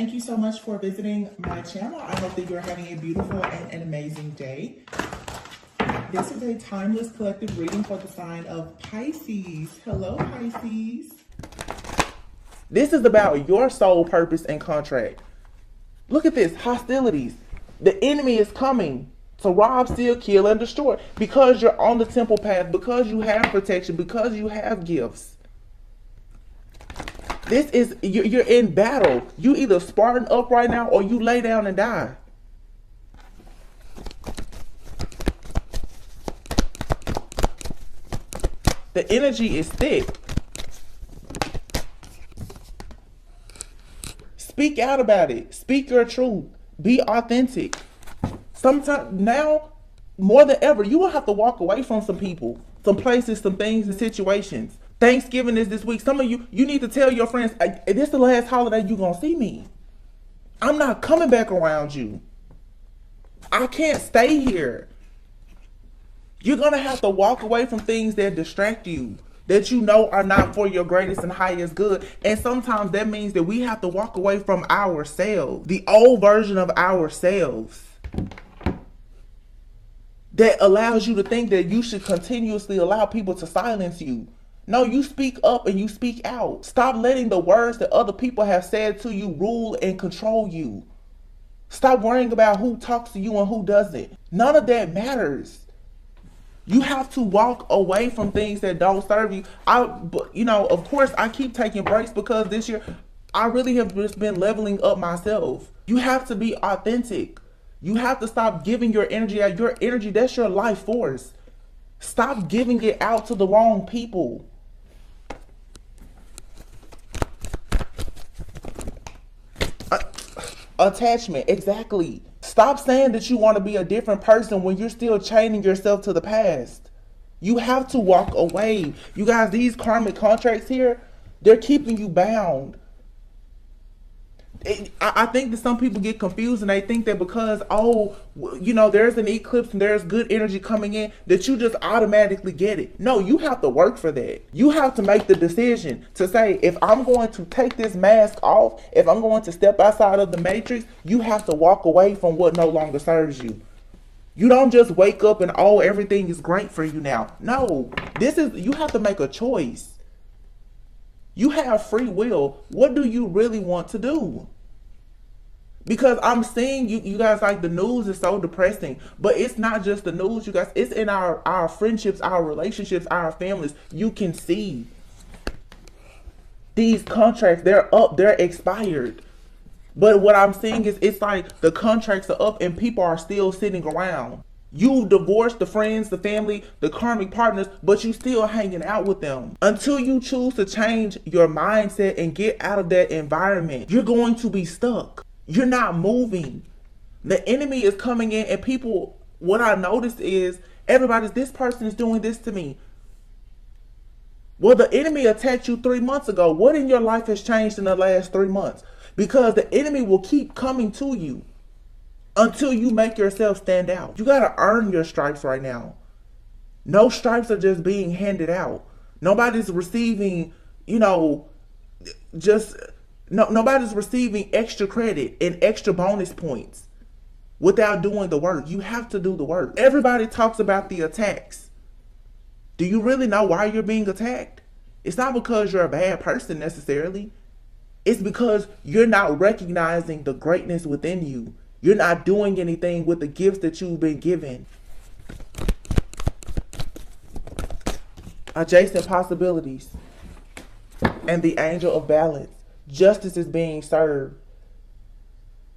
Thank you so much for visiting my channel. I hope that you're having a beautiful and an amazing day. This is a timeless collective reading for the sign of Pisces. Hello, Pisces. This is about your soul purpose and contract. Look at this, hostilities. The enemy is coming to rob, steal, kill, and destroy because you're on the temple path, because you have protection, because you have gifts. This is, you're in battle. You either Spartan up right now or you lay down and die. The energy is thick. Speak out about it. Speak your truth. Be authentic. Sometimes now, more than ever, you will have to walk away from some people, some places, some things, and situations. Thanksgiving is this week. Some of you need to tell your friends, this is the last holiday you're going to see me. I'm not coming back around you. I can't stay here. You're going to have to walk away from things that distract you, that you know are not for your greatest and highest good. And sometimes that means that we have to walk away from ourselves, the old version of ourselves, that allows you to think that you should continuously allow people to silence you. No, you speak up and you speak out. Stop letting the words that other people have said to you rule and control you. Stop worrying about who talks to you and who doesn't. None of that matters. You have to walk away from things that don't serve you. Of course, I keep taking breaks because this year I really have just been leveling up myself. You have to be authentic. You have to stop giving your energy out. Your energy, that's your life force. Stop giving it out to the wrong people. Attachment, exactly. Stop saying that you want to be a different person when you're still chaining yourself to the past. You have to walk away. You guys, these karmic contracts here, they're keeping you bound. I think that some people get confused and they think that because, there's an eclipse and there's good energy coming in, that you just automatically get it. No, you have to work for that. You have to make the decision to say, if I'm going to take this mask off, if I'm going to step outside of the matrix, you have to walk away from what no longer serves you. You don't just wake up and, everything is great for you now. No, you have to make a choice. You have free will. What do you really want to do? Because I'm seeing you guys, like, the news is so depressing. But it's not just the news, you guys. It's in our friendships, our relationships, our families. You can see these contracts, they're up, they're expired. But what I'm seeing is it's like the contracts are up and people are still sitting around. You divorced the friends, the family, the karmic partners, but you still hanging out with them. Until you choose to change your mindset and get out of that environment, you're going to be stuck. You're not moving. The enemy is coming in and people, what I noticed is this person is doing this to me. Well, the enemy attacked you 3 months ago. What in your life has changed in the last 3 months? Because the enemy will keep coming to you until you make yourself stand out. You got to earn your stripes right now. No stripes are just being handed out. Nobody's receiving, nobody's receiving extra credit and extra bonus points without doing the work. You have to do the work. Everybody talks about the attacks. Do you really know why you're being attacked? It's not because you're a bad person necessarily. It's because you're not recognizing the greatness within you. You're not doing anything with the gifts that you've been given. Adjacent possibilities. And the angel of balance. Justice is being served.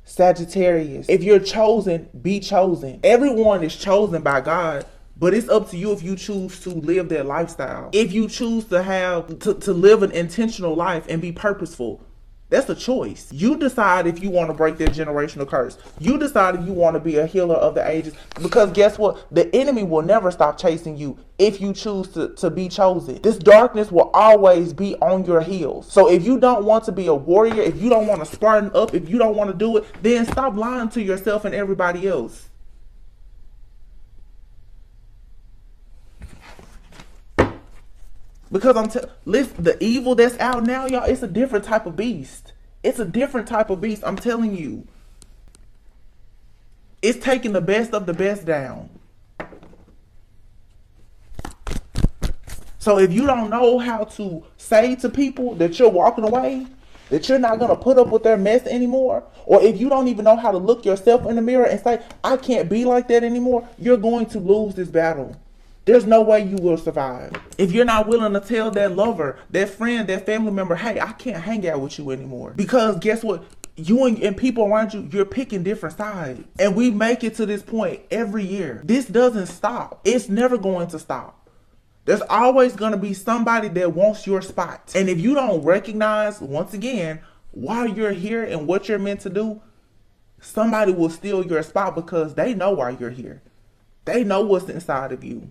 Sagittarius. If you're chosen, be chosen. Everyone is chosen by God. But it's up to you if you choose to live that lifestyle. If you choose to live an intentional life and be purposeful. That's a choice. You decide if you want to break that generational curse. You decide if you want to be a healer of the ages. Because guess what? The enemy will never stop chasing you if you choose to be chosen. This darkness will always be on your heels. So if you don't want to be a warrior, if you don't want to Spartan up, if you don't want to do it, then stop lying to yourself and everybody else. Because listen, the evil that's out now, y'all, it's a different type of beast. It's a different type of beast, I'm telling you. It's taking the best of the best down. So if you don't know how to say to people that you're walking away, that you're not going to put up with their mess anymore, or if you don't even know how to look yourself in the mirror and say, I can't be like that anymore, you're going to lose this battle. There's no way you will survive. If you're not willing to tell that lover, that friend, that family member, hey, I can't hang out with you anymore. Because guess what? You and people around you, you're picking different sides. And we make it to this point every year. This doesn't stop. It's never going to stop. There's always going to be somebody that wants your spot. And if you don't recognize, once again, why you're here and what you're meant to do, somebody will steal your spot because they know why you're here. They know what's inside of you.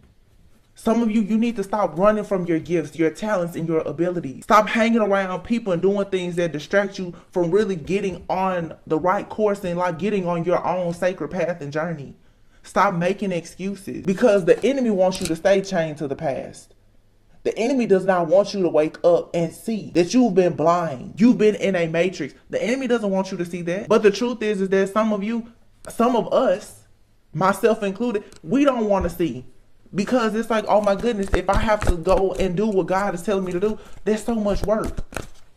Some of you, you need to stop running from your gifts, your talents, and your abilities. Stop hanging around people and doing things that distract you from really getting on the right course and like getting on your own sacred path and journey. Stop making excuses because the enemy wants you to stay chained to the past. The enemy does not want you to wake up and see that you've been blind. You've been in a matrix. The enemy doesn't want you to see that. But the truth is that some of you, some of us, myself included, we don't want to see. Because it's like, oh my goodness, if I have to go and do what God is telling me to do, there's so much work.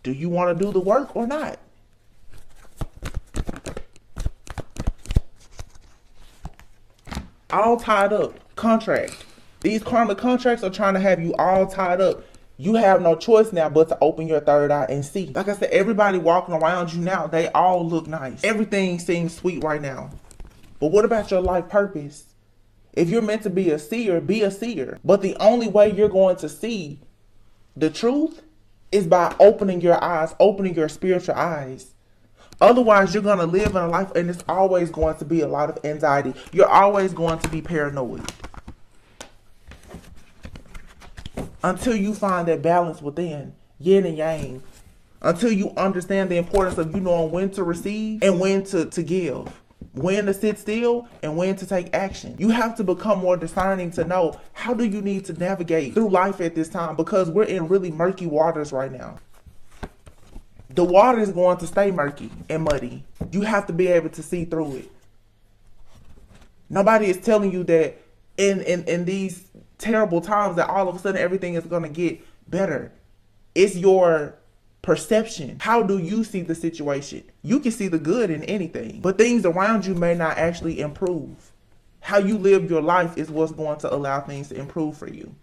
Do you want to do the work or not? All tied up. Contract. These karmic contracts are trying to have you all tied up. You have no choice now but to open your third eye and see. Like I said, everybody walking around you now, they all look nice. Everything seems sweet right now. But what about your life purpose? If you're meant to be a seer, be a seer. But the only way you're going to see the truth is by opening your eyes, opening your spiritual eyes. Otherwise, you're going to live in a life and it's always going to be a lot of anxiety. You're always going to be paranoid. Until you find that balance within, yin and yang. Until you understand the importance of you knowing when to receive and when to give. When to sit still and when to take action. You have to become more discerning to know how do you need to navigate through life at this time, because we're in really murky waters right now. The water is going to stay murky and muddy. You have to be able to see through it. Nobody is telling you that in these terrible times that all of a sudden everything is going to get better. It's your perception. How do you see the situation? You can see the good in anything, but things around you may not actually improve. How you live your life is what's going to allow things to improve for you.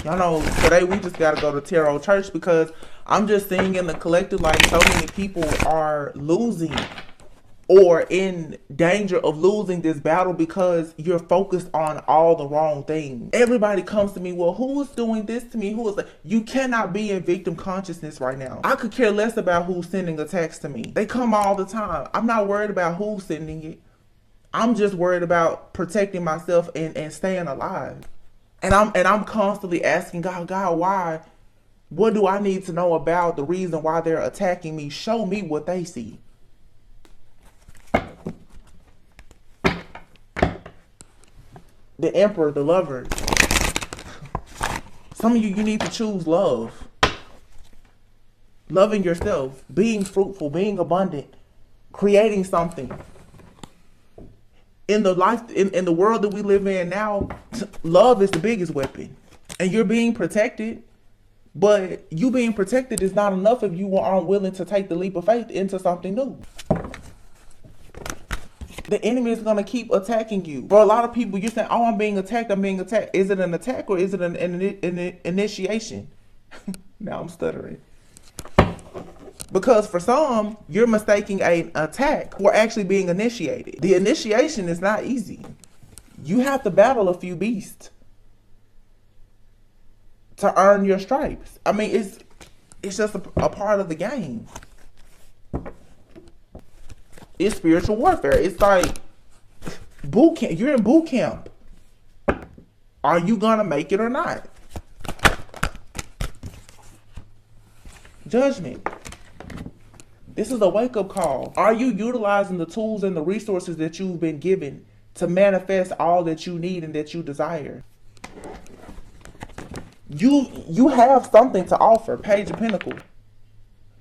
Y'all know today we just got to go to Tarot Church because I'm just seeing in the collective like so many people are losing or in danger of losing this battle because you're focused on all the wrong things. Everybody comes to me, well, who is doing this to me? Who is like, you cannot be in victim consciousness right now. I could care less about who's sending a text to me. They come all the time. I'm not worried about who's sending it. I'm just worried about protecting myself and staying alive. And I'm constantly asking God, why? What do I need to know about the reason why they're attacking me? Show me what they see. The Emperor, the Lover. Some of you need to choose love. Loving yourself, being fruitful, being abundant, creating something. In the life, in the world that we live in now, love is the biggest weapon. And you're being protected. But you being protected is not enough if you aren't willing to take the leap of faith into something new. The enemy is going to keep attacking you. For a lot of people, you're saying, oh, I'm being attacked, I'm being attacked. Is it an attack or is it an initiation? Now I'm stuttering. Because for some, you're mistaking an attack for actually being initiated. The initiation is not easy. You have to battle a few beasts to earn your stripes. I mean, it's just a part of the game. It's spiritual warfare. It's like boot camp. You're in boot camp. Are you gonna make it or not? Judgment. This is a wake-up call. Are you utilizing the tools and the resources that you've been given to manifest all that you need and that you desire. You have something to offer, Page of Pentacles.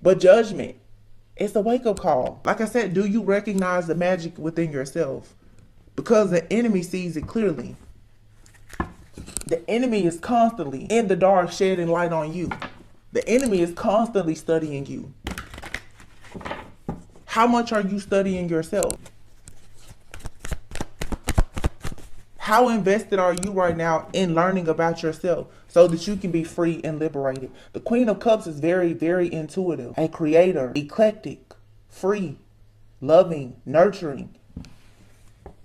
But Judgment, it's a wake-up call. Like I said, do you recognize the magic within yourself? Because the enemy sees it clearly. The enemy is constantly in the dark shedding light on you. The enemy is constantly studying you. How much are you studying yourself? How invested are you right now in learning about yourself so that you can be free and liberated? The Queen of Cups is very, very intuitive, a creator, eclectic, free, loving, nurturing.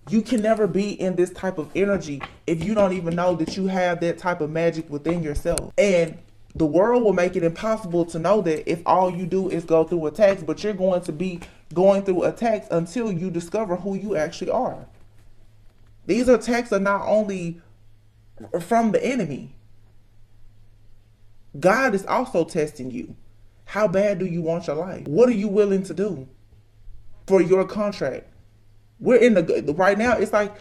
You can never be in this type of energy if you don't even know that you have that type of magic within yourself. And the world will make it impossible to know that if all you do is go through attacks, but you're going to be going through attacks until you discover who you actually are. These attacks are not only from the enemy. God is also testing you. How bad do you want your life? What are you willing to do for your contract? We're in the, right now, it's like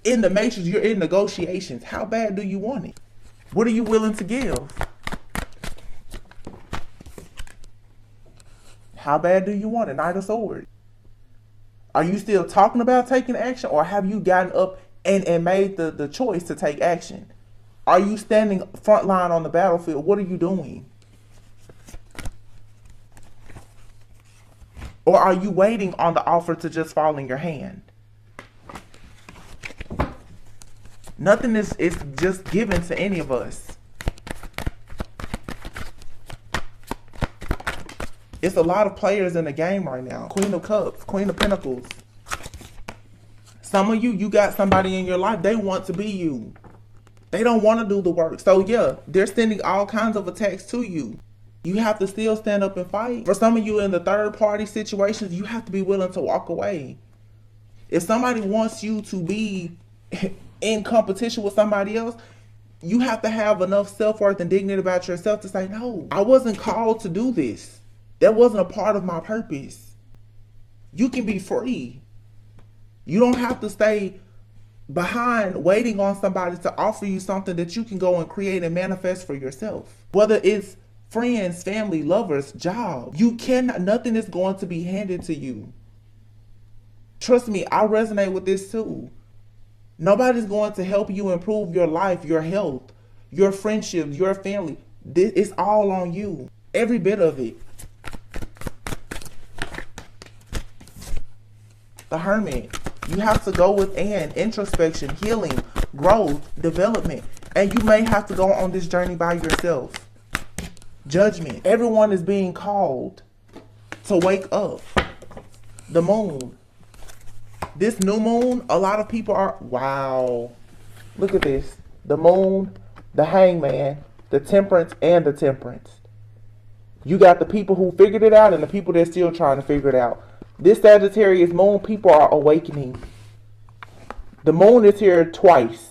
in the matrix, you're in negotiations. How bad do you want it? What are you willing to give? How bad do you want it? Knight of Swords. Are you still talking about taking action, or have you gotten up and made the choice to take action? Are you standing front line on the battlefield? What are you doing? Or are you waiting on the offer to just fall in your hand? Nothing is just given to any of us. It's a lot of players in the game right now. Queen of Cups, Queen of Pentacles. Some of you got somebody in your life, they want to be you. They don't want to do the work. So yeah, they're sending all kinds of attacks to you. You have to still stand up and fight. For some of you in the third party situations, you have to be willing to walk away. If somebody wants you to be in competition with somebody else, you have to have enough self-worth and dignity about yourself to say, no, I wasn't called to do this. That wasn't a part of my purpose. You can be free. You don't have to stay behind waiting on somebody to offer you something that you can go and create and manifest for yourself. Whether it's friends, family, lovers, job, you cannot, nothing is going to be handed to you. Trust me, I resonate with this too. Nobody's going to help you improve your life, your health, your friendships, your family. It's all on you. Every bit of it. The Hermit. You have to go within, introspection, healing, growth, development. And you may have to go on this journey by yourself. Judgment. Everyone is being called to wake up. The Moon. This new moon, a lot of people are, wow. Look at this. The Moon, the Hangman, the Temperance, and the Temperance. You got the people who figured it out and the people that are still trying to figure it out. This Sagittarius moon, people are awakening. The moon is here twice.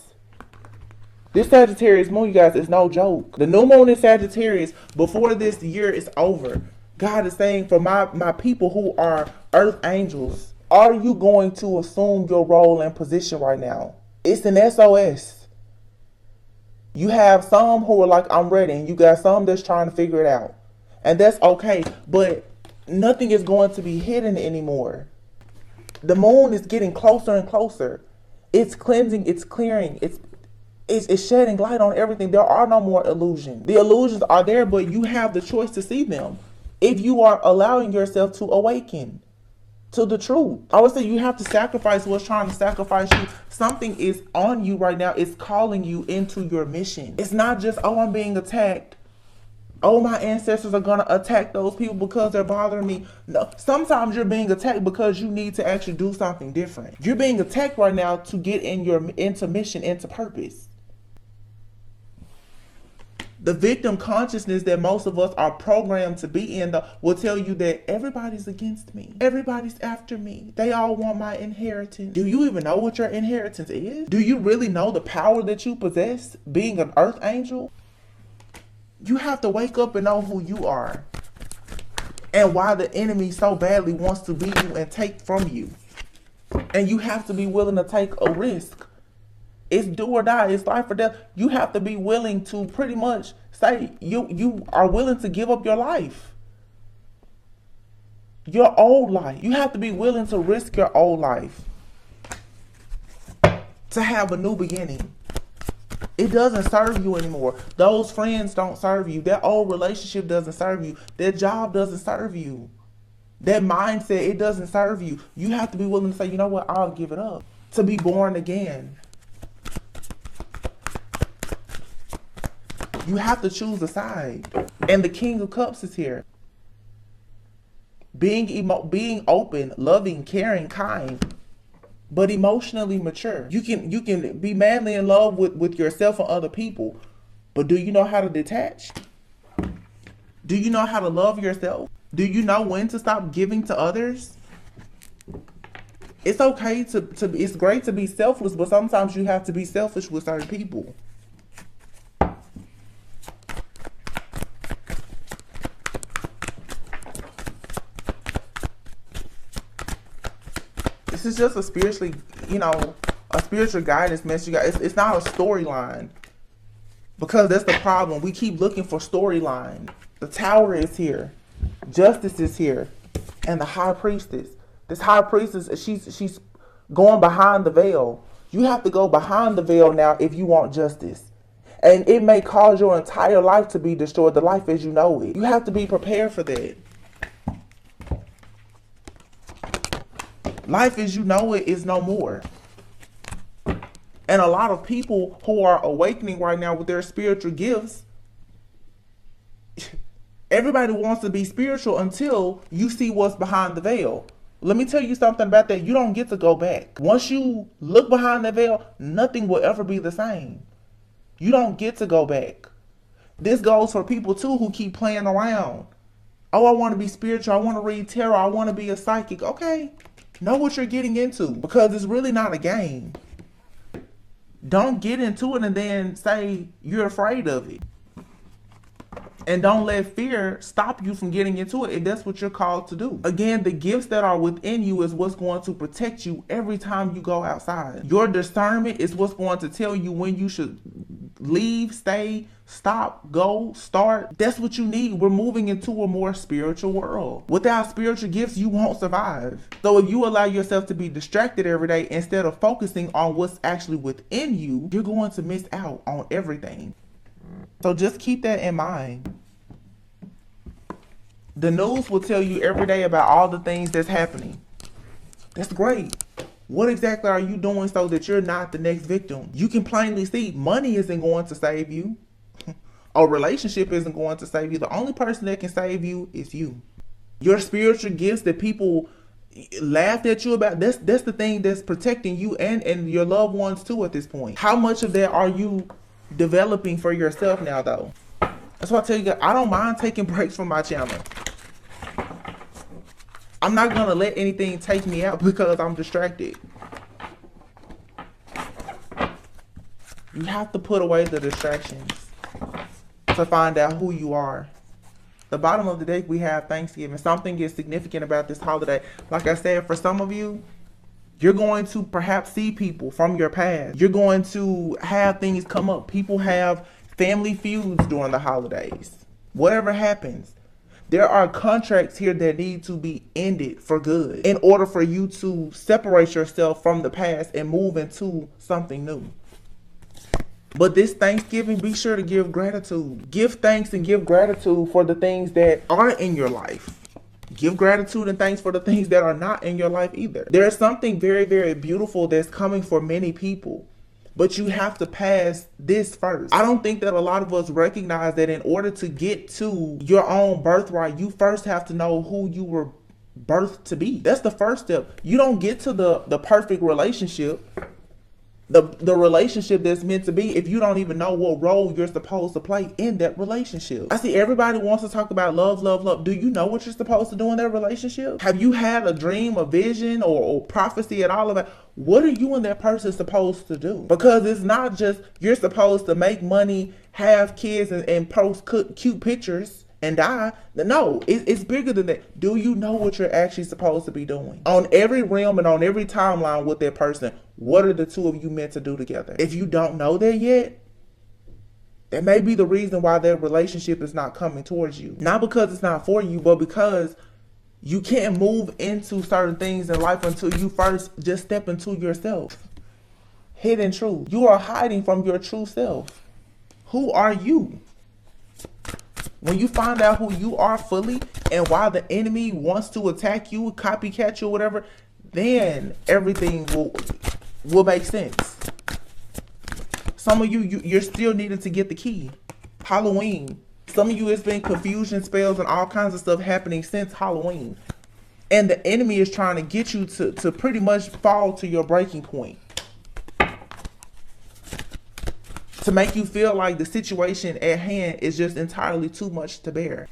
This Sagittarius moon, you guys, is no joke. The new moon in Sagittarius, before this year is over, God is saying, for my people who are earth angels, are you going to assume your role and position right now? It's an SOS. You have some who are like, I'm ready, and you got some that's trying to figure it out. And that's okay, but nothing is going to be hidden anymore. The moon is getting closer and closer. It's cleansing, it's clearing, it's shedding light on everything. There are no more illusions. The illusions are there, but you have the choice to see them if you are allowing yourself to awaken to the truth. I would say you have to sacrifice what's trying to sacrifice you. Something is on you right now. It's calling you into your mission. It's not just, oh, I'm being attacked. Oh, my ancestors are going to attack those people because they're bothering me. No, sometimes you're being attacked because you need to actually do something different. You're being attacked right now to get into mission, into purpose. The victim consciousness that most of us are programmed to be in will tell you that everybody's against me. Everybody's after me. They all want my inheritance. Do you even know what your inheritance is? Do you really know the power that you possess being an earth angel? You have to wake up and know who you are and why the enemy so badly wants to beat you and take from you. And you have to be willing to take a risk. It's do or die. It's life or death. You have to be willing to pretty much say you are willing to give up your life. Your old life. You have to be willing to risk your old life to have a new beginning. It doesn't serve you anymore. Those friends don't serve you. That old relationship doesn't serve you. That job doesn't serve you. That mindset, it doesn't serve you. You have to be willing to say, you know what, I'll give it up. To be born again. You have to choose a side. And the King of Cups is here. Being open, loving, caring, kind, but emotionally mature. You can be madly in love with yourself and other people, but do you know how to detach? Do you know how to love yourself? Do you know when to stop giving to others? It's okay it's great to be selfless, but sometimes you have to be selfish with certain people. This is just a spiritually, a spiritual guidance message. It's not a storyline. Because that's the problem. We keep looking for storyline. The Tower is here. Justice is here. And the High Priestess. This High Priestess, she's going behind the veil. You have to go behind the veil now if you want justice. And it may cause your entire life to be destroyed, the life as you know it. You have to be prepared for that. Life as you know it is no more. And a lot of people who are awakening right now with their spiritual gifts, everybody wants to be spiritual until you see what's behind the veil. Let me tell you something about that. You don't get to go back. Once you look behind the veil, nothing will ever be the same. You don't get to go back. This goes for people too who keep playing around. Oh, I want to be spiritual. I want to read tarot. I want to be a psychic. Okay. Know what you're getting into, because it's really not a game. Don't get into it and then say you're afraid of it. And don't let fear stop you from getting into it if that's what you're called to do. Again, the gifts that are within you is what's going to protect you every time you go outside. Your discernment is what's going to tell you when you should leave, stay, stop, go, start. That's what you need. We're moving into a more spiritual world. Without spiritual gifts, you won't survive. So if you allow yourself to be distracted every day instead of focusing on what's actually within you, you're going to miss out on everything. So just keep that in mind. The news will tell you every day about all the things that's happening. That's great. What exactly are you doing so that you're not the next victim? You can plainly see money isn't going to save you. A relationship isn't going to save you. The only person that can save you is you. Your spiritual gifts that people laughed at you about, that's the thing that's protecting you and your loved ones too at this point. How much of that are you developing for yourself now though? That's why I tell you, I don't mind taking breaks from my channel. I'm not going to let anything take me out because I'm distracted. You have to put away the distractions to find out who you are. The bottom of the deck, we have Thanksgiving. Something is significant about this holiday. Like I said, for some of you, you're going to perhaps see people from your past. You're going to have things come up. People have family feuds during the holidays. Whatever happens, there are contracts here that need to be ended for good in order for you to separate yourself from the past and move into something new. But this Thanksgiving, be sure to give gratitude. Give thanks and give gratitude for the things that are in your life. Give gratitude and thanks for the things that are not in your life either. There is something very, very beautiful that's coming for many people. But you have to pass this first. I don't think that a lot of us recognize that in order to get to your own birthright, you first have to know who you were birthed to be. That's the first step. You don't get to the perfect relationship, the relationship that's meant to be, if you don't even know what role you're supposed to play in that relationship. I see everybody wants to talk about love, love, love. Do you know what you're supposed to do in that relationship? Have you had a dream, a vision, or prophecy at all about what are you and that person supposed to do? Because it's not just you're supposed to make money, have kids, and post cute pictures and die. No, it's bigger than that. Do you know what you're actually supposed to be doing? On every realm and on every timeline with that person, what are the two of you meant to do together? If you don't know that yet, that may be the reason why that relationship is not coming towards you. Not because it's not for you, but because you can't move into certain things in life until you first just step into yourself. Hidden truth. You are hiding from your true self. Who are you? When you find out who you are fully and why the enemy wants to attack you, copycat you, or whatever, then everything will make sense. Some of you're still needing to get the key. Halloween. Some of you, it's been confusion spells and all kinds of stuff happening since Halloween. And the enemy is trying to get you to pretty much fall to your breaking point. To make you feel like the situation at hand is just entirely too much to bear.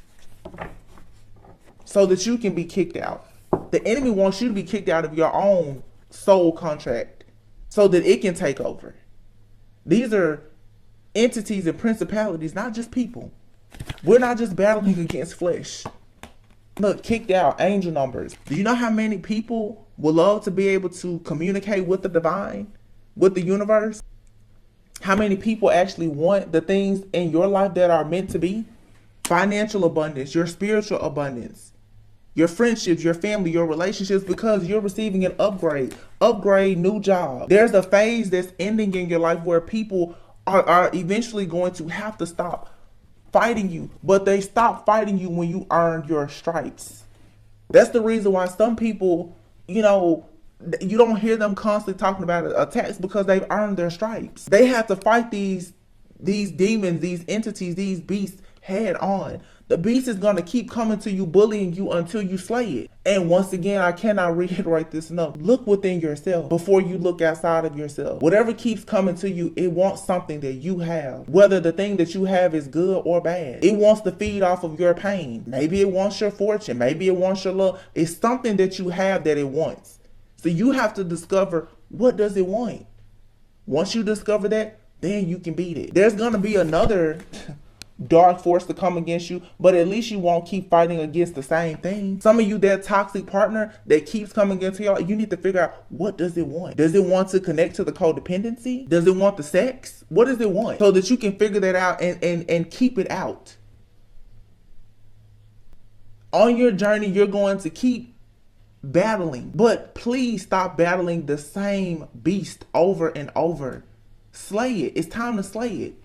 So that you can be kicked out. The enemy wants you to be kicked out of your own soul contract so that it can take over. These are entities and principalities, not just people. We're not just battling against flesh. Look, kicked out, angel numbers. Do you know how many people would love to be able to communicate with the divine, with the universe? How many people actually want the things in your life that are meant to be? Financial abundance, your spiritual abundance, your friendships, your family, your relationships, because you're receiving an upgrade, new job. There's a phase that's ending in your life where people are eventually going to have to stop fighting you, but they stop fighting you when you earned your stripes. That's the reason why some people, you don't hear them constantly talking about attacks, because they've earned their stripes. They have to fight these demons, these entities, these beasts head on. The beast is going to keep coming to you, bullying you until you slay it. And once again, I cannot reiterate this enough. Look within yourself before you look outside of yourself. Whatever keeps coming to you, it wants something that you have. Whether the thing that you have is good or bad. It wants to feed off of your pain. Maybe it wants your fortune. Maybe it wants your love. It's something that you have that it wants. So you have to discover, what does it want? Once you discover that, then you can beat it. There's going to be another dark force to come against you, but at least you won't keep fighting against the same thing. Some of you, that toxic partner that keeps coming against y'all, you need to figure out, what does it want? Does it want to connect to the codependency? Does it want the sex? What does it want? So that you can figure that out and keep it out. On your journey, you're going to keep battling, but please stop battling the same beast over and over. Slay it. It's time to slay it.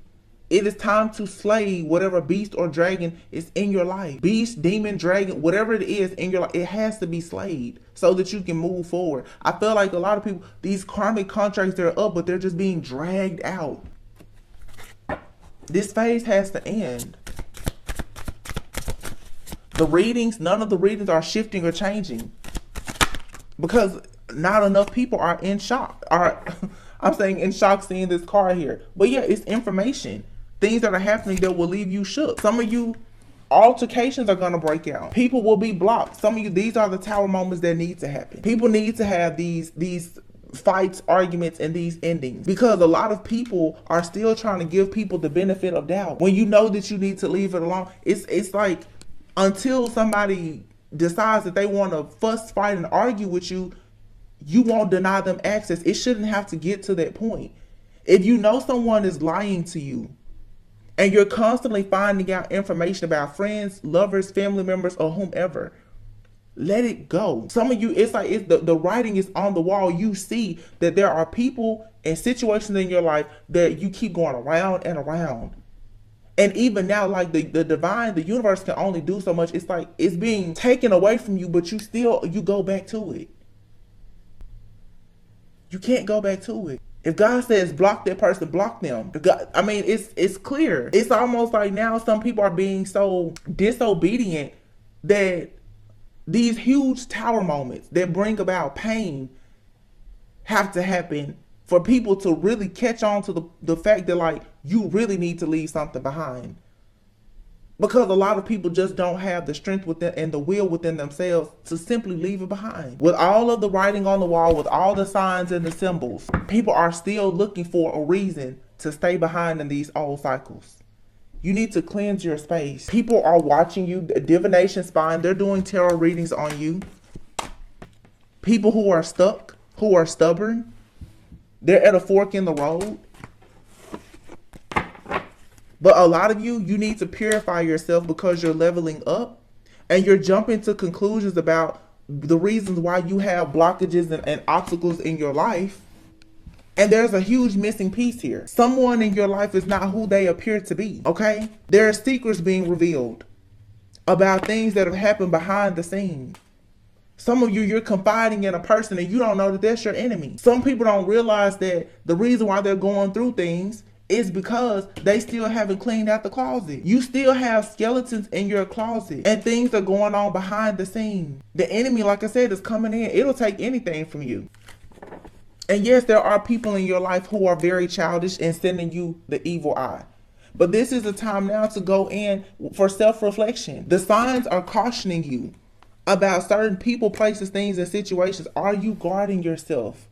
It is time to slay whatever beast or dragon is in your life. Beast, demon, dragon, whatever it is in your life, it has to be slayed so that you can move forward. I feel like a lot of people, these karmic contracts, they're up, but they're just being dragged out. This phase has to end. The readings, none of the readings are shifting or changing, because not enough people are in shock. I'm saying in shock seeing this card here. But yeah, it's information. Things that are happening that will leave you shook. Some of you, altercations are going to break out. People will be blocked. Some of you, these are the tower moments that need to happen. People need to have these fights, arguments, and these endings, because a lot of people are still trying to give people the benefit of doubt. When you know that you need to leave it alone, it's like, until somebody decides that they want to fuss, fight, and argue with you, you won't deny them access. It shouldn't have to get to that point. If you know someone is lying to you, and you're constantly finding out information about friends, lovers, family members, or whomever, let it go. Some of you, it's like the writing is on the wall. You see that there are people and situations in your life that you keep going around and around. And even now, like the divine, the universe can only do so much. It's like it's being taken away from you, but you go back to it. You can't go back to it. If God says block that person, block them. It's clear. It's almost like now some people are being so disobedient that these huge tower moments that bring about pain have to happen for people to really catch on to the fact that, like, you really need to leave something behind. Because a lot of people just don't have the strength within and the will within themselves to simply leave it behind. With all of the writing on the wall, with all the signs and the symbols, people are still looking for a reason to stay behind in these old cycles. You need to cleanse your space. People are watching you. Divination spine, they're doing tarot readings on you. People who are stuck, who are stubborn, they're at a fork in the road. But a lot of you need to purify yourself because you're leveling up and you're jumping to conclusions about the reasons why you have blockages and obstacles in your life. And there's a huge missing piece here. Someone in your life is not who they appear to be, okay? There are secrets being revealed about things that have happened behind the scenes. Some of you, you're confiding in a person and you don't know that that's your enemy. Some people don't realize that the reason why they're going through things is because they still haven't cleaned out the closet. You still have skeletons in your closet and things are going on behind the scenes. The enemy, like I said, is coming in. It'll take anything from you. And yes, there are people in your life who are very childish and sending you the evil eye. But this is the time now to go in for self-reflection. The signs are cautioning you about certain people, places, things, and situations. Are you guarding yourself?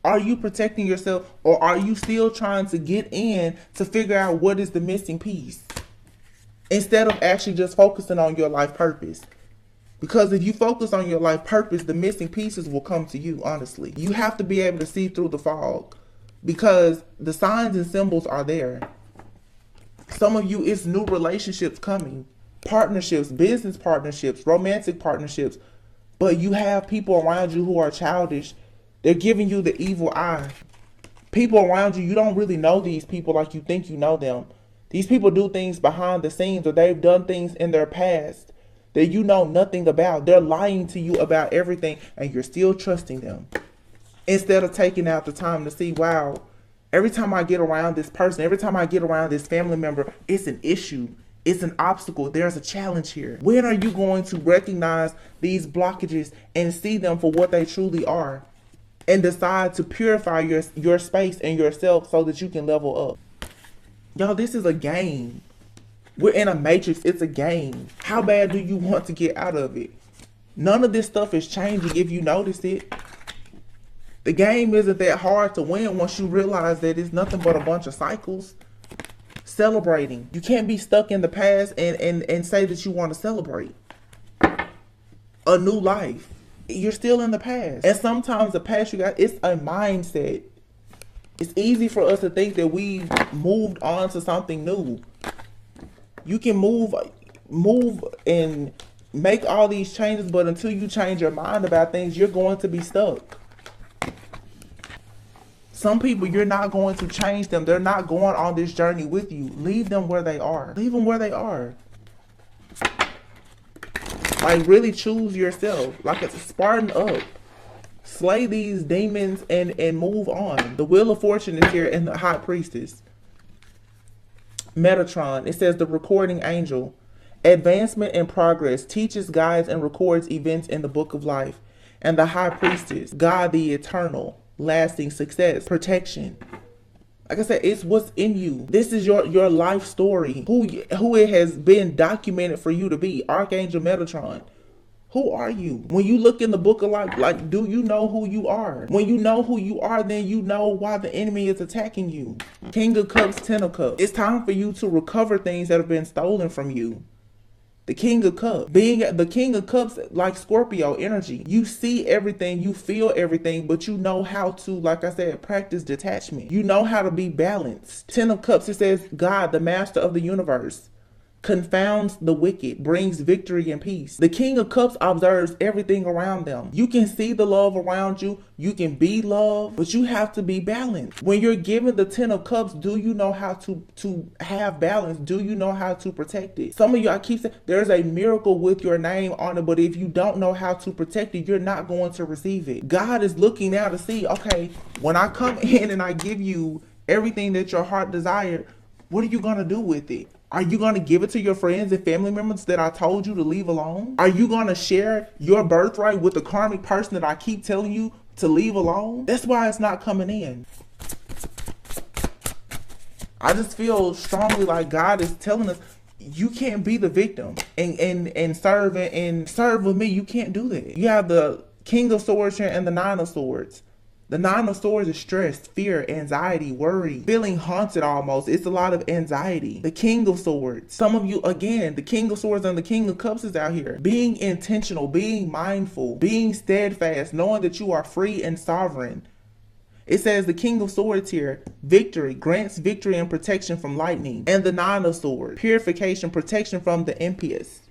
Are you protecting yourself? Or are you still trying to get in to figure out what is the missing piece? Instead of actually just focusing on your life purpose. Because if you focus on your life purpose, the missing pieces will come to you, honestly. You have to be able to see through the fog. Because the signs and symbols are there. Some of you, it's new relationships coming. Partnerships, business partnerships, romantic partnerships. But you have people around you who are childish. They're giving you the evil eye. People around you, you don't really know these people like you think you know them. These people do things behind the scenes, or they've done things in their past that you know nothing about. They're lying to you about everything and you're still trusting them. Instead of taking out the time to see, wow, every time I get around this person, every time I get around this family member, it's an issue. It's an obstacle. There's a challenge here. When are you going to recognize these blockages and see them for what they truly are? And decide to purify your space and yourself so that you can level up. Y'all, this is a game. We're in a matrix. It's a game. How bad do you want to get out of it? None of this stuff is changing if you notice it. The game isn't that hard to win once you realize that it's nothing but a bunch of cycles. Celebrating. You can't be stuck in the past and say that you want to celebrate a new life. You're still in the past. And sometimes the past you got, it's a mindset. It's easy for us to think that we've moved on to something new. You can move and make all these changes, but until you change your mind about things, you're going to be stuck. Some people, you're not going to change them. They're not going on this journey with you. Leave them where they are. Leave them where they are. Like, really choose yourself. Like, it's Spartan up. Slay these demons and move on. The Wheel of Fortune is here and the High Priestess. Metatron. It says the recording angel. Advancement and progress. Teaches, guides, and records events in the book of life. And the High Priestess. God the eternal. Lasting success. Protection. Like I said, it's what's in you. This is your life story. Who it has been documented for you to be. Archangel Metatron. Who are you? When you look in the book of life, like, do you know who you are? When you know who you are, then you know why the enemy is attacking you. King of Cups, Ten of Cups. It's time for you to recover things that have been stolen from you. The King of Cups. Being the King of Cups, like Scorpio energy. You see everything, you feel everything, but you know how to, like I said, practice detachment. You know how to be balanced. Ten of Cups, it says, God, the master of the universe, confounds the wicked, brings victory and peace. The King of Cups observes everything around them. You can see the love around you. You can be loved, but you have to be balanced. When you're given the Ten of Cups, do you know how to have balance? Do you know how to protect it? Some of you, I keep saying, there's a miracle with your name on it, but if you don't know how to protect it, you're not going to receive it. God is looking now to see, okay, when I come in and I give you everything that your heart desired, what are you going to do with it? Are you going to give it to your friends and family members that I told you to leave alone? Are you going to share your birthright with the karmic person that I keep telling you to leave alone? That's why it's not coming in. I just feel strongly like God is telling us, you can't be the victim and serve with me. You can't do that. You have the King of Swords here and the Nine of Swords. The Nine of Swords is stress, fear, anxiety, worry, feeling haunted almost. It's a lot of anxiety. The King of Swords. Some of you, again, the King of Swords and the King of Cups is out here. Being intentional, being mindful, being steadfast, knowing that you are free and sovereign. It says the King of Swords here, victory, grants victory and protection from lightning. And the Nine of Swords, purification, protection from the impious.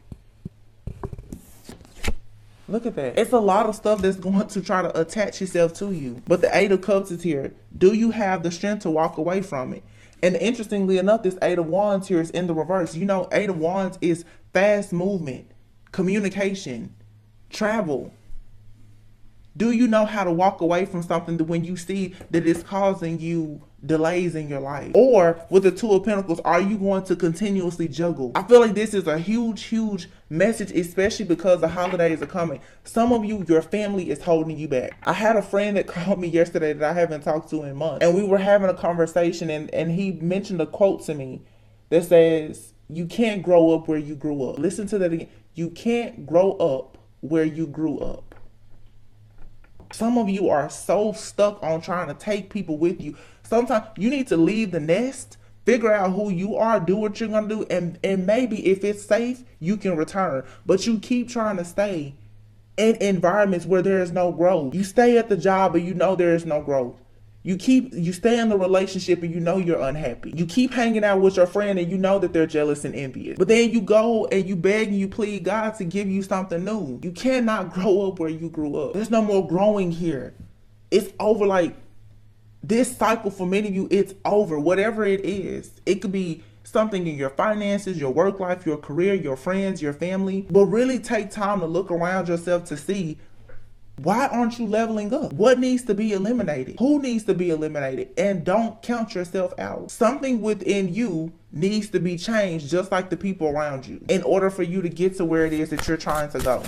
Look at that. It's a lot of stuff that's going to try to attach itself to you. But the Eight of Cups is here. Do you have the strength to walk away from it? And interestingly enough, this Eight of Wands here is in the reverse. You know, Eight of Wands is fast movement, communication, travel. Do you know how to walk away from something that when you see that it's causing you delays in your life? Or with the Two of Pentacles, are you going to continuously juggle? I feel like this is a huge message, especially because the holidays are coming. Some of you, your family is holding you back. I had a friend that called me yesterday that I haven't talked to in months. And we were having a conversation and he mentioned a quote to me that says, you can't grow up where you grew up. Listen to that again. You can't grow up where you grew up. Some of you are so stuck on trying to take people with you. Sometimes you need to leave the nest, figure out who you are, do what you're going to do, and maybe if it's safe, you can return. But you keep trying to stay in environments where there is no growth. You stay at the job and you know there is no growth. You stay in the relationship and you know you're unhappy. You keep hanging out with your friend and you know that they're jealous and envious. But then you go and you beg and you plead God to give you something new. You cannot grow up where you grew up. There's no more growing here. It's over. Like this cycle for many of you, it's over. Whatever it is, it could be something in your finances, your work life, your career, your friends, your family. But really take time to look around yourself to see, why aren't you leveling up? What needs to be eliminated? Who needs to be eliminated? And don't count yourself out. Something within you needs to be changed, just like the people around you, in order for you to get to where it is that you're trying to go.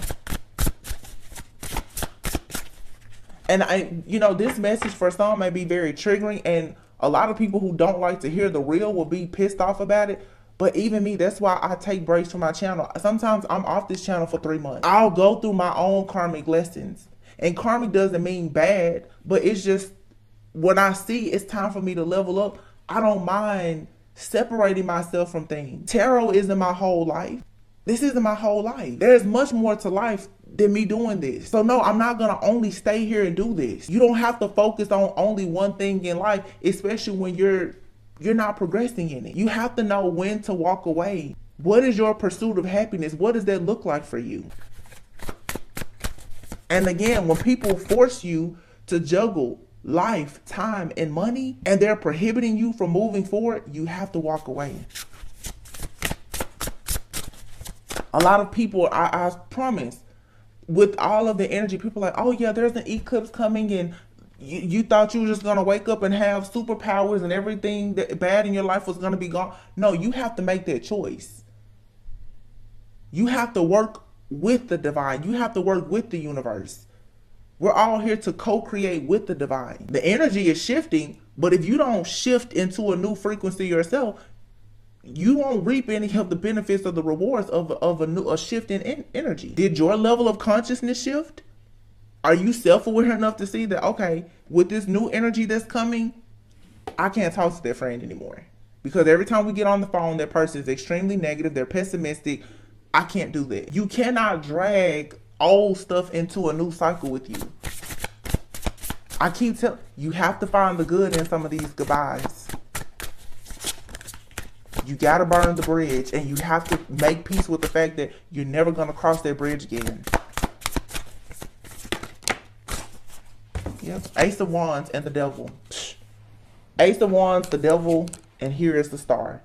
And this message for some may be very triggering, and a lot of people who don't like to hear the real will be pissed off about it. But even me, that's why I take breaks from my channel. Sometimes I'm off this channel for 3 months. I'll go through my own karmic lessons. And karmic doesn't mean bad, but it's just when I see it's time for me to level up, I don't mind separating myself from things. Tarot isn't my whole life. This isn't my whole life. There's much more to life than me doing this. So no, I'm not going to only stay here and do this. You don't have to focus on only one thing in life, especially when you're not progressing in it. You have to know when to walk away. What is your pursuit of happiness? What does that look like for you? And again, when people force you to juggle life, time, and money, and they're prohibiting you from moving forward, you have to walk away. A lot of people, I promise, with all of the energy, people are like, oh yeah, there's an eclipse coming, and you thought you were just going to wake up and have superpowers and everything that bad in your life was going to be gone. No, you have to make that choice. You have to work with the divine. You have to work with the universe. We're all here to co-create with the divine. The energy is shifting, but if you don't shift into a new frequency yourself, you won't reap any of the benefits of the rewards of a shift in energy. Did your level of consciousness shift? Are you self-aware enough to see that, okay, with this new energy that's coming, I can't talk to that friend anymore? Because every time we get on the phone, that person is extremely negative, they're pessimistic. I can't do that. You cannot drag old stuff into a new cycle with you. I keep telling you, have to find the good in some of these goodbyes. You got to burn the bridge, and you have to make peace with the fact that you're never going to cross that bridge again. Yep. Ace of Wands and the Devil. Ace of Wands, the Devil, and here is the Star.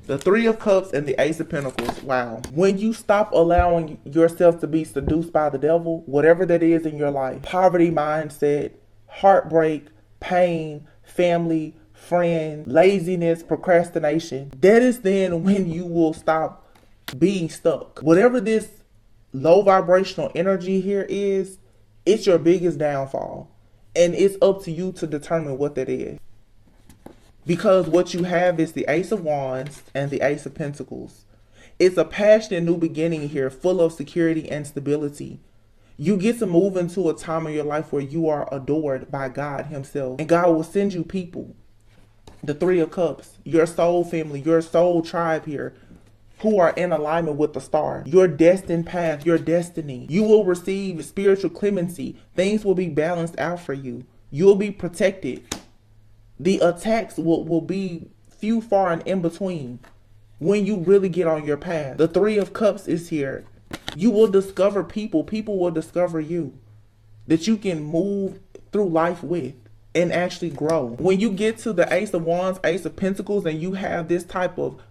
The Three of Cups and the Ace of Pentacles. Wow. When you stop allowing yourself to be seduced by the devil, whatever that is in your life, poverty mindset, heartbreak, pain, family, friend, laziness, procrastination, that is then when you will stop being stuck. Whatever this low vibrational energy here is, it's your biggest downfall. And it's up to you to determine what that is. Because what you have is the Ace of Wands and the Ace of Pentacles. It's a passionate new beginning here, full of security and stability. You get to move into a time in your life where you are adored by God himself. And God will send you people. The Three of Cups, your soul family, your soul tribe here, who are in alignment with the star. Your destined path, your destiny. You will receive spiritual clemency. Things will be balanced out for you. You'll be protected. The attacks will be few, far, and in between when you really get on your path. The Three of Cups is here. You will discover people. People will discover you that you can move through life with and actually grow. When you get to the Ace of Wands, Ace of Pentacles, and you have this type of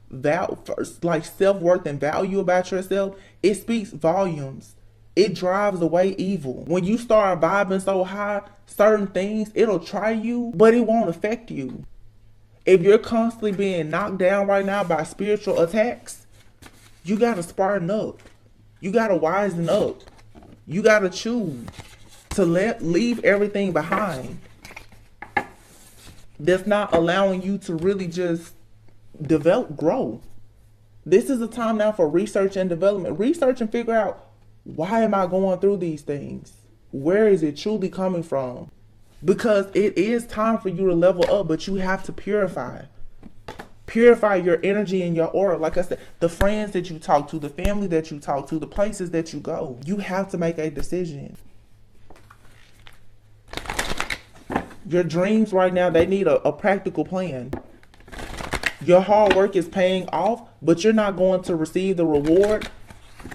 like self-worth and value about yourself, it speaks volumes. It drives away evil. When you start vibing so high, certain things, it'll try you, but it won't affect you. If you're constantly being knocked down right now by spiritual attacks, you gotta spartan up. You gotta wisen up. You gotta choose to leave everything behind that's not allowing you to really just develop, grow. This is a time now for research and development. Research and figure out, why am I going through these things? Where is it truly coming from? Because it is time for you to level up, but you have to purify. Purify your energy and your aura. Like I said, the friends that you talk to, the family that you talk to, the places that you go. You have to make a decision. Your dreams right now, they need a practical plan. Your hard work is paying off, but you're not going to receive the reward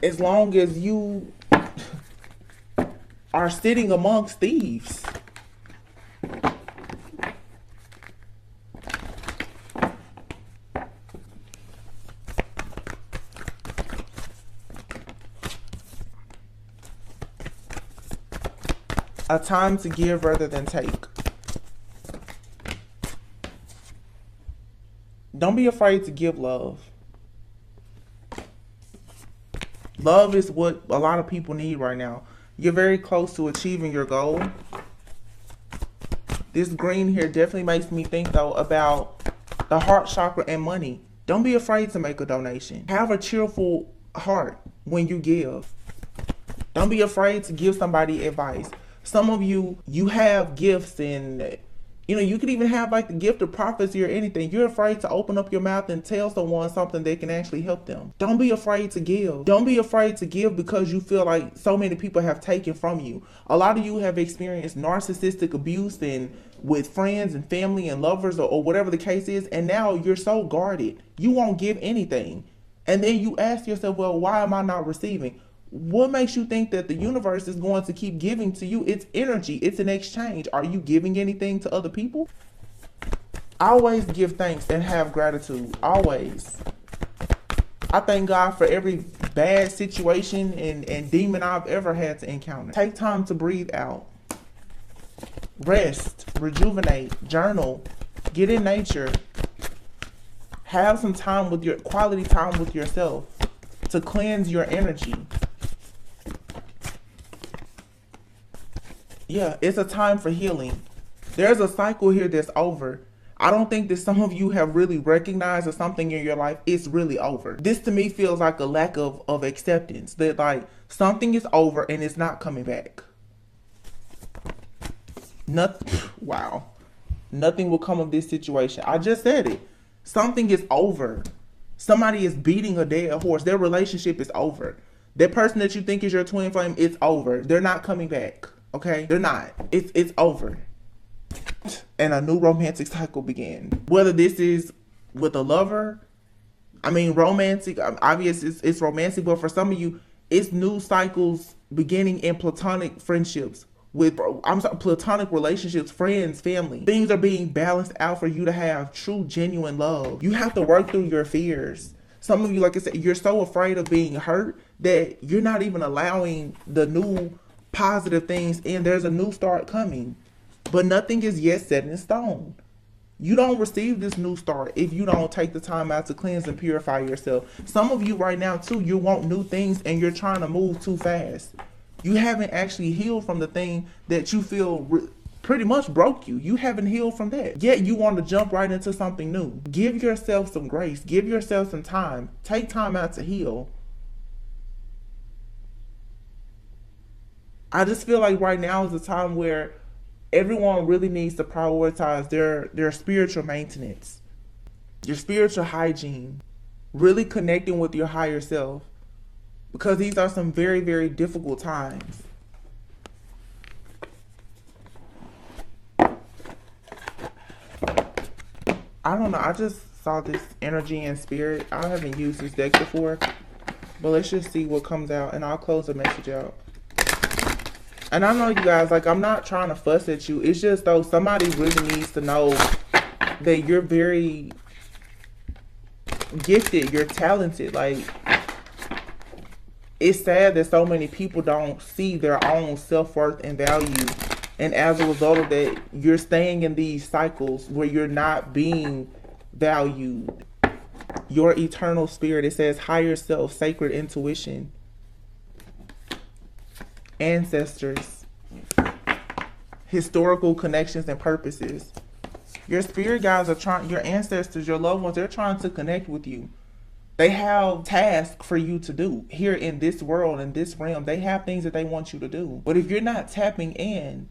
as long as you are sitting amongst thieves. A time to give rather than take. Don't be afraid to give love. Love is what a lot of people need right now. You're very close to achieving your goal. This green here definitely makes me think, though, about the heart chakra and money. Don't be afraid to make a donation. Have a cheerful heart when you give. Don't be afraid to give somebody advice. Some of you, you have gifts, and you could even have like the gift of prophecy or anything. You're afraid to open up your mouth and tell someone something that can actually help them. Don't be afraid to give. Don't be afraid to give because you feel like so many people have taken from you. A lot of you have experienced narcissistic abuse and with friends and family and lovers or whatever the case is, and now you're so guarded. You won't give anything. And then you ask yourself, well, why am I not receiving? What makes you think that the universe is going to keep giving to you? It's energy. It's an exchange. Are you giving anything to other people? Always give thanks and have gratitude. Always. I thank God for every bad situation and demon I've ever had to encounter. Take time to breathe out. Rest. Rejuvenate. Journal. Get in nature. Have some time with quality time with yourself to cleanse your energy. Yeah, it's a time for healing. There's a cycle here that's over. I don't think that some of you have really recognized that something in your life is really over. This to me feels like a lack of acceptance. That like something is over and it's not coming back. Wow. Nothing will come of this situation. I just said it. Something is over. Somebody is beating a dead horse. Their relationship is over. That person that you think is your twin flame, it's over. They're not coming back. Okay? They're not. It's over. And a new romantic cycle began. Whether this is with a lover, I mean romantic, obvious it's romantic, but for some of you, it's new cycles beginning in platonic friendships. Platonic relationships, friends, family. Things are being balanced out for you to have true, genuine love. You have to work through your fears. Some of you, like I said, you're so afraid of being hurt that you're not even allowing the new positive things in. There's a new start coming, but nothing is yet set in stone. You don't receive this new start if you don't take the time out to cleanse and purify yourself. Some of you right now too, you want new things and you're trying to move too fast. You haven't actually healed from the thing that you feel pretty much broke you. You haven't healed from that. Yet you want to jump right into something new. Give yourself some grace. Give yourself some time. Take time out to heal. I just feel like right now is a time where everyone really needs to prioritize their spiritual maintenance, your spiritual hygiene, really connecting with your higher self, because these are some very, very difficult times. I don't know. I just saw this energy and spirit. I haven't used this deck before, but let's just see what comes out, and I'll close the message out. And I know you guys, like, I'm not trying to fuss at you. It's just though somebody really needs to know that you're very gifted, you're talented. Like, it's sad that so many people don't see their own self-worth and value. And as a result of that, you're staying in these cycles where you're not being valued. Your eternal spirit, it says higher self, sacred intuition, ancestors, historical connections and purposes. Your spirit guides are trying, your ancestors, your loved ones, they're trying to connect with you. They have tasks for you to do here in this world, in this realm. They have things that they want you to do. But if you're not tapping in,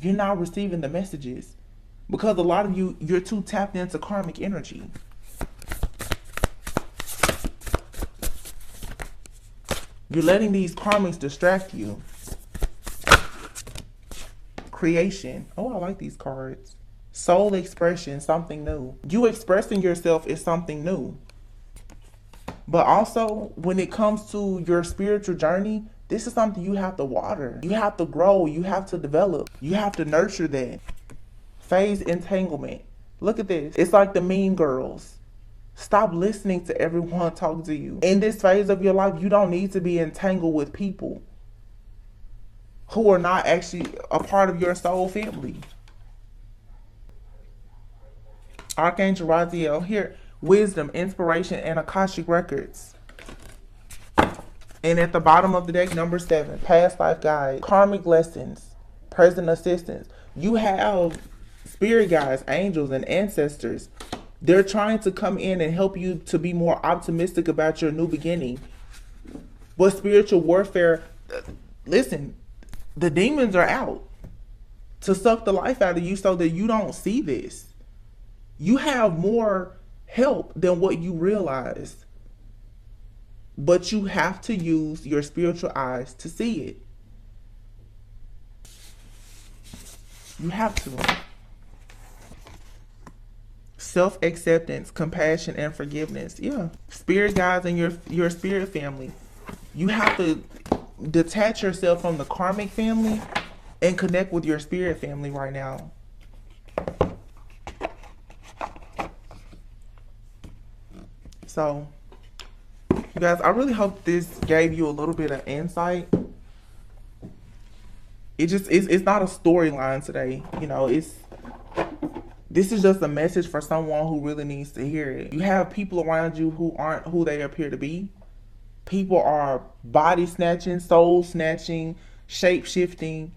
you're not receiving the messages, because a lot of you, you're too tapped into karmic energy. You're letting these karmics distract you. Creation. Oh, I like these cards. Soul expression, something new. You expressing yourself is something new. But also, when it comes to your spiritual journey, this is something you have to water. You have to grow. You have to develop. You have to nurture that. Phase entanglement. Look at this. It's like the mean girls. Stop listening to everyone talking to you. In this phase of your life, you don't need to be entangled with people who are not actually a part of your soul family. Archangel Raziel here. Wisdom, inspiration, and Akashic records. And at the bottom of the deck, number 7, past life guide, karmic lessons, present assistance. You have spirit guides, angels, and ancestors. They're trying to come in and help you to be more optimistic about your new beginning. But spiritual warfare, listen, the demons are out to suck the life out of you so that you don't see this. You have more help than what you realize. But you have to use your spiritual eyes to see it. You have to. Self-acceptance, compassion, and forgiveness. Yeah. Spirit guides and your spirit family. You have to detach yourself from the karmic family and connect with your spirit family right now. So, you guys, I really hope this gave you a little bit of insight. It's not a storyline today. You know, this is just a message for someone who really needs to hear it. You have people around you who aren't who they appear to be. People are body snatching, soul snatching, shape shifting.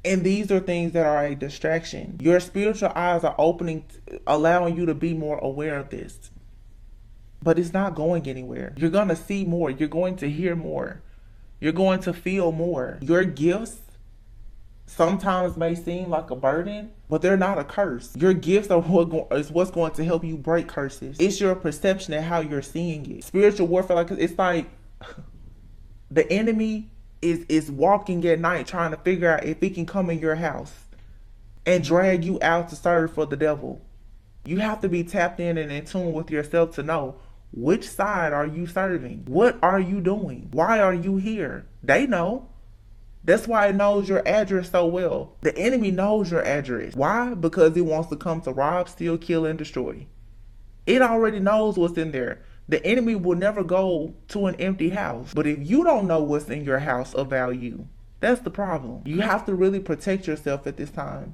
And these are things that are a distraction. Your spiritual eyes are opening, allowing you to be more aware of this. But it's not going anywhere. You're going to see more. You're going to hear more. You're going to feel more. Your gifts sometimes may seem like a burden, but they're not a curse. Your gifts are what's going to help you break curses. It's your perception and how you're seeing it. Spiritual warfare, like, it's like the enemy is walking at night trying to figure out if he can come in your house and drag you out to serve for the devil. You have to be tapped in and in tune with yourself to know, which side are you serving? What are you doing? Why are you here? They know. That's why it knows your address so well. The enemy knows your address. Why? Because it wants to come to rob, steal, kill, and destroy. It already knows what's in there. The enemy will never go to an empty house. But if you don't know what's in your house of value, that's the problem. You have to really protect yourself at this time.